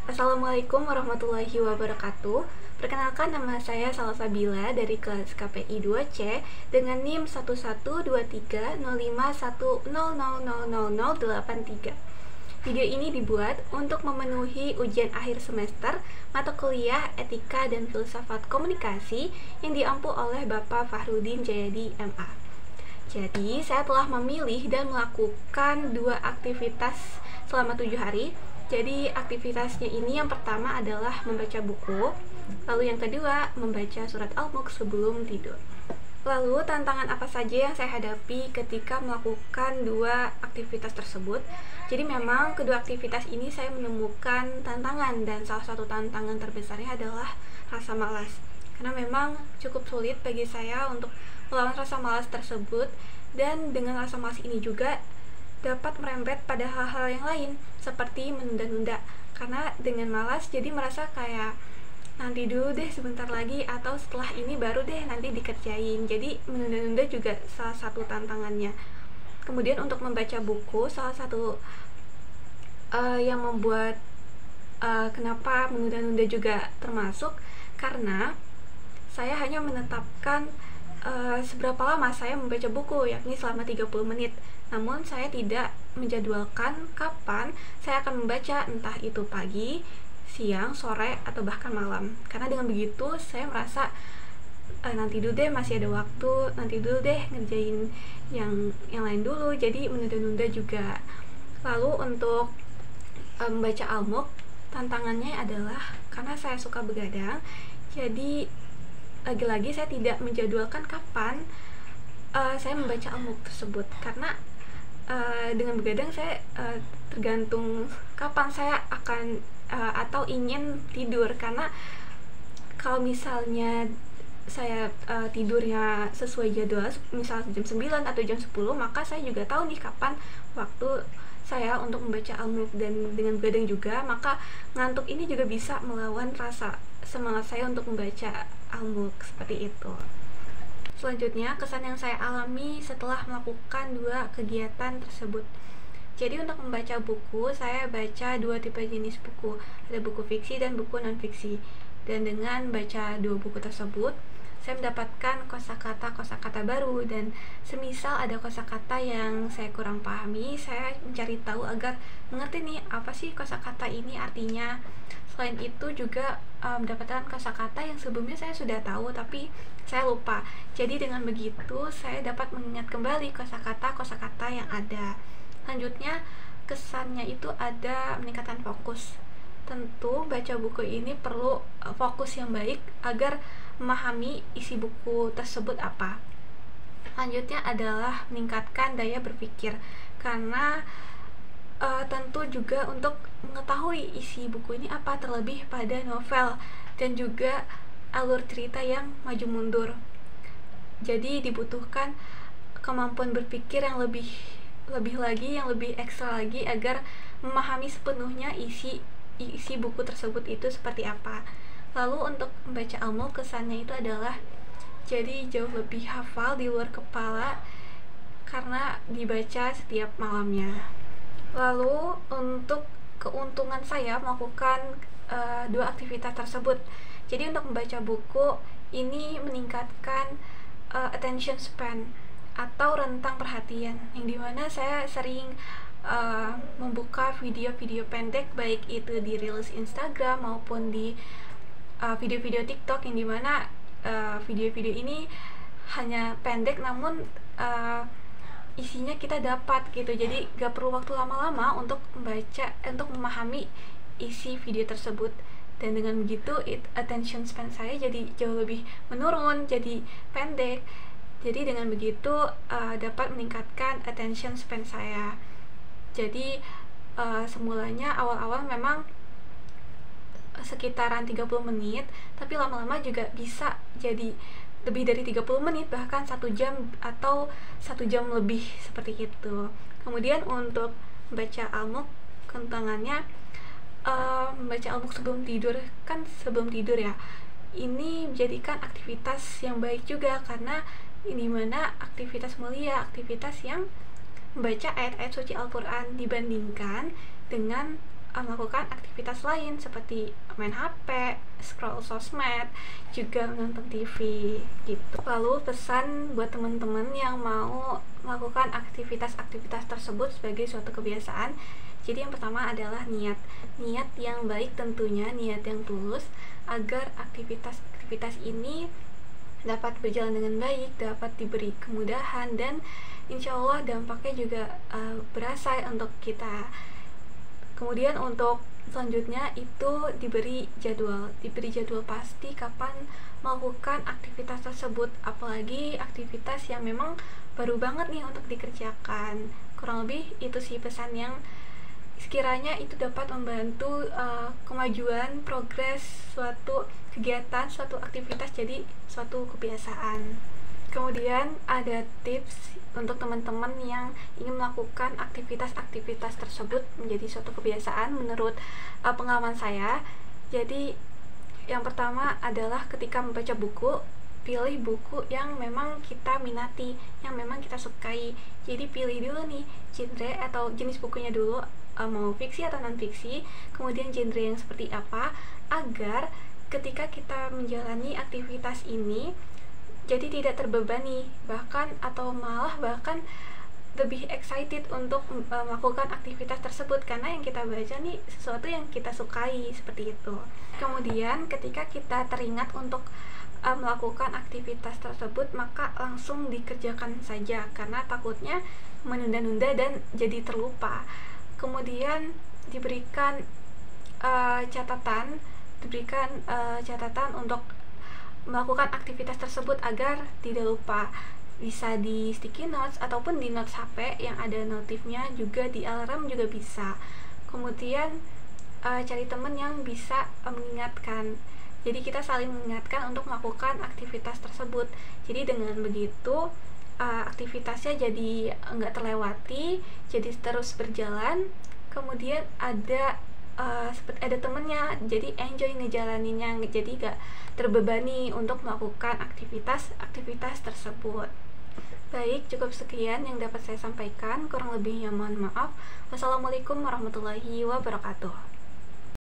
Assalamualaikum warahmatullahi wabarakatuh. Perkenalkan, nama saya Salsabila dari kelas KPI 2C dengan NIM 11230510000083. Video ini dibuat untuk memenuhi ujian akhir semester mata kuliah Etika dan Filsafat Komunikasi yang diampu oleh Bapak Fahrudin Jayadi MA. Jadi, saya telah memilih dan melakukan dua aktivitas selama 7 hari. Jadi, aktivitasnya ini yang pertama adalah membaca buku, lalu yang kedua membaca surat Al-Mulk sebelum tidur. Lalu, tantangan apa saja yang saya hadapi ketika melakukan dua aktivitas tersebut? Jadi, memang kedua aktivitas ini saya menemukan tantangan, dan salah satu tantangan terbesarnya adalah rasa malas. Karena memang cukup sulit bagi saya untuk melawan rasa malas tersebut, dan dengan rasa malas ini juga dapat merembet pada hal-hal yang lain seperti menunda-nunda, karena dengan malas jadi merasa kayak nanti dulu deh, sebentar lagi, atau setelah ini baru deh nanti dikerjain. Jadi menunda-nunda juga salah satu tantangannya. Kemudian untuk membaca buku, salah satu yang membuat kenapa menunda-nunda juga termasuk karena saya hanya menetapkan seberapa lama saya membaca buku, yakni selama 30 menit. Namun saya tidak menjadwalkan kapan saya akan membaca, entah itu pagi, siang, sore, atau bahkan malam. Karena dengan begitu saya merasa nanti dulu deh, masih ada waktu, nanti dulu deh ngerjain yang lain dulu. Jadi menunda-nunda juga. Lalu untuk membaca Al-Mulk, tantangannya adalah karena saya suka begadang, jadi lagi-lagi saya tidak menjadwalkan kapan saya membaca Al-Mulk tersebut, karena dengan begadang saya tergantung kapan saya akan atau ingin tidur. Karena kalau misalnya saya tidurnya sesuai jadwal, misal jam 9 atau jam 10, maka saya juga tahu nih kapan waktu saya untuk membaca Al-Mulk. Dan dengan begadang juga, maka ngantuk ini juga bisa melawan rasa semangat saya untuk membaca Al-Mulk, seperti itu. Selanjutnya, kesan yang saya alami setelah melakukan dua kegiatan tersebut. Jadi untuk membaca buku, saya baca dua tipe jenis buku, ada buku fiksi dan buku non-fiksi. Dan dengan baca dua buku tersebut, saya mendapatkan kosakata baru, dan semisal ada kosakata yang saya kurang pahami, saya mencari tahu agar mengerti nih apa sih kosakata ini artinya. Selain itu juga mendapatkan kosakata yang sebelumnya saya sudah tahu tapi saya lupa. Jadi dengan begitu saya dapat mengingat kembali kosakata yang ada. Selanjutnya, kesannya itu ada meningkatkan fokus. Tentu baca buku ini perlu fokus yang baik agar memahami isi buku tersebut apa. Selanjutnya adalah meningkatkan daya berpikir, karena tentu juga untuk mengetahui isi buku ini apa, terlebih pada novel dan juga alur cerita yang maju mundur. Jadi dibutuhkan kemampuan berpikir yang lebih lagi, yang lebih ekstra lagi, agar memahami sepenuhnya isi buku tersebut itu seperti apa. Lalu untuk membaca Al-Mulk, kesannya itu adalah jadi jauh lebih hafal di luar kepala karena dibaca setiap malamnya. Lalu untuk keuntungan saya melakukan dua aktivitas tersebut. Jadi untuk membaca buku ini meningkatkan attention span atau rentang perhatian, yang dimana saya sering membuka video-video pendek, baik itu di reels Instagram maupun di video-video TikTok, yang dimana video-video ini hanya pendek namun isinya kita dapat gitu. Jadi gak perlu waktu lama-lama untuk membaca, untuk memahami isi video tersebut. Dan dengan begitu attention span saya jadi jauh lebih menurun, jadi pendek. Jadi dengan begitu dapat meningkatkan attention span saya. Jadi semulanya awal-awal memang sekitaran 30 menit, tapi lama-lama juga bisa jadi lebih dari 30 menit, bahkan 1 jam atau 1 jam lebih, seperti itu. Kemudian untuk baca Al-Mulk, kentangannya membaca Al-Mulk sebelum tidur, kan sebelum tidur ya, ini menjadikan aktivitas yang baik juga, karena ini mana aktivitas mulia, aktivitas yang membaca ayat-ayat suci Al-Quran, dibandingkan dengan melakukan aktivitas lain seperti main HP, scroll sosmed, juga nonton TV gitu. Lalu pesan buat teman-teman yang mau melakukan aktivitas-aktivitas tersebut sebagai suatu kebiasaan. Jadi yang pertama adalah niat yang baik, tentunya niat yang tulus agar aktivitas-aktivitas ini dapat berjalan dengan baik, dapat diberi kemudahan, dan insya Allah dampaknya juga berasa untuk kita. Kemudian untuk selanjutnya itu diberi jadwal pasti kapan melakukan aktivitas tersebut, apalagi aktivitas yang memang baru banget nih untuk dikerjakan. Kurang lebih itu sih pesan yang sekiranya itu dapat membantu kemajuan progres suatu kegiatan, suatu aktivitas jadi suatu kebiasaan. Kemudian ada tips untuk teman-teman yang ingin melakukan aktivitas-aktivitas tersebut menjadi suatu kebiasaan menurut pengalaman saya. Jadi yang pertama adalah ketika membaca buku, pilih buku yang memang kita minati, yang memang kita sukai. Jadi pilih dulu nih genre atau jenis bukunya dulu, mau fiksi atau non fiksi, kemudian genre yang seperti apa, agar ketika kita menjalani aktivitas ini jadi tidak terbebani, bahkan lebih excited untuk melakukan aktivitas tersebut karena yang kita baca nih sesuatu yang kita sukai, seperti itu. Kemudian ketika kita teringat untuk melakukan aktivitas tersebut, maka langsung dikerjakan saja karena takutnya menunda-nunda dan jadi terlupa. Kemudian diberikan catatan untuk melakukan aktivitas tersebut agar tidak lupa. Bisa di sticky notes ataupun di notes HP yang ada notifnya, juga di alarm juga bisa. Kemudian cari teman yang bisa mengingatkan. Jadi kita saling mengingatkan untuk melakukan aktivitas tersebut. Jadi dengan begitu aktivitasnya jadi enggak terlewati, jadi terus berjalan. Kemudian ada temennya, jadi enjoy ngejalaninnya, jadi gak terbebani untuk melakukan aktivitas tersebut. Baik, cukup sekian yang dapat saya sampaikan, kurang lebihnya mohon maaf. Wassalamualaikum warahmatullahi wabarakatuh.